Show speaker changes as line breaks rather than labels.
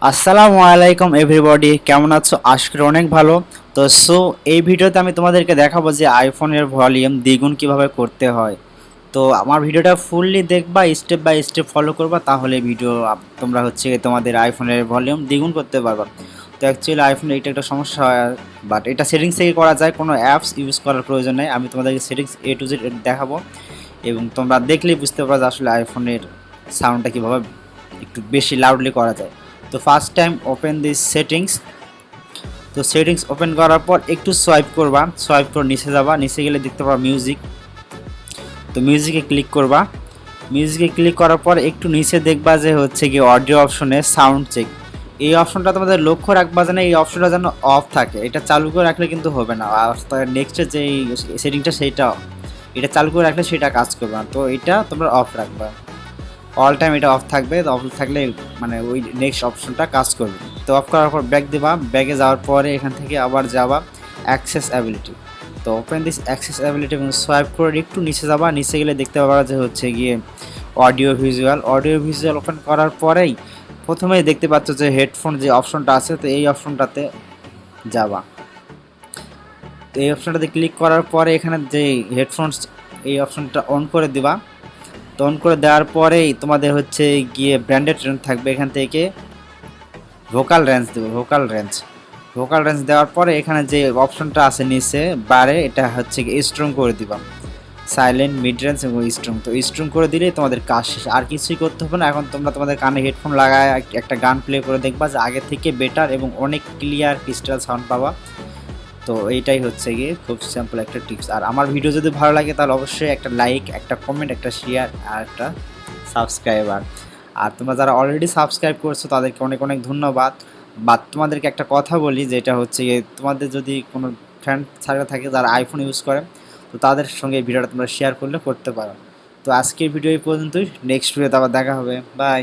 আসসালামু আলাইকুম এভরিবডি, কেমন আছো? আশা করি অনেক ভালো। তো এই ভিডিওতে আমি তোমাদেরকে দেখাবো যে আইফোনের ভলিউম দ্বিগুণ কিভাবে করতে হয়। তো আমার ভিডিওটা ফুললি দেখবা, স্টেপ বাই স্টেপ ফলো করবা, তাহলে তোমরা তোমাদের আইফোনের ভলিউম দ্বিগুণ করতে পারবা। তো অ্যাকচুয়ালি আইফোনের এটা একটা সমস্যা হয়, বাট এটা সেটিংস থেকে করা যায়, কোনো অ্যাপস ইউজ করার প্রয়োজন নেই। আমি তোমাদেরকে সেটিংস A to Z দেখাবো এবং তোমরা দেখলেই বুঝতে পারো যে আসলে আইফোনের সাউন্ডটা কীভাবে একটু বেশি লাউডলি করা যায়। তো first time open this settings. তো সেটিংস ওপেন করার পর একটু সোয়াইপ করবা, সোয়াইপ করে নিচে যাবা, নিচে গেলে দেখতে পাবা মিউজিক। তো মিউজিকে ক্লিক করবা, মিউজিকে ক্লিক করার পর একটু নিচে দেখবা যে কি অডিও অপশনে সাউন্ড চেক। এই অপশনটা তোমাদের লক্ষ্য রাখবা যেন এই অপশনটা যেন অফ থাকে, এটা চালু করে রাখলে কিন্তু হবে না। আর নেক্সটে যে সেটিংটা সেইটা এটা চালু করে রাখলে সেটা কাজ করবে না। তো এটা তোমরা অফ রাখবা, অল টাইম এটা অফ থাকবে। অফ থাকলে মানে ওই নেক্সট অপশনটা কাজ করবে। তো অফ করার পর ব্যাক দেবা, ব্যাকে যাওয়ার পরে এখান থেকে আবার যাবা অ্যাক্সেসএবিলিটি। তো ওপেন দিস অ্যাক্সেসএবিলিটি এবং সোয়াইপ করে একটু নিচে যাবা, নিচে গেলে দেখতে পাবা যে গিয়ে অডিও ভিজুয়াল ওপেন করার পরেই প্রথমেই দেখতে পাচ্ছ যে হেডফোন যে অপশনটা আছে, তো এই অপশনটাতে যাবা। তো এই অপশনটাতে ক্লিক করার পরে এখানে যে হেডফোনস এই অপশনটা অন করে দিবা। তো অন করে দেওয়ার পরেই তোমাদের গিয়ে ব্র্যান্ডেড রেঞ্জ থাকবে, এখান থেকে ভোকাল রেঞ্জ দেবো। ভোকাল রেঞ্জ দেওয়ার পরে এখানে যে অপশনটা আছে নিচে বারে, এটা স্ট্রং করে দিবা, সাইলেন্ট, মিড রেঞ্জ এবং স্ট্রং। তো স্ট্রং করে দিলেই তোমাদের কাজ শেষ, আর কিছুই করতে হবে না। এখন তোমরা তোমাদের কানে হেডফোন লাগায় একটা গান প্লে করে দেখবা যে আগে থেকে বেটার এবং অনেক ক্লিয়ার ক্রিস্টাল সাউন্ড পাবা। তো এইটাই গিয়ে খুব সিম্পল একটা টিপস। আর আমার ভিডিও যদি ভালো লাগে তাহলে অবশ্যই একটা লাইক, একটা কমেন্ট, একটা শেয়ার আর একটা সাবস্ক্রাইবার। আর তোমরা যারা অলরেডি সাবস্ক্রাইব করছো তাদেরকে অনেক অনেক ধন্যবাদ। বা তোমাদেরকে একটা কথা বলি, যেটা গিয়ে তোমাদের যদি কোনো ফ্রেন্ড সার্কেল থাকে যারা আইফোন ইউজ করে, তো তাদের সঙ্গে এই ভিডিওটা তোমরা শেয়ার করতে পারো। তো আজকের ভিডিও এই পর্যন্তই, নেক্সট ভিডিওতে আবার দেখা হবে, বাই।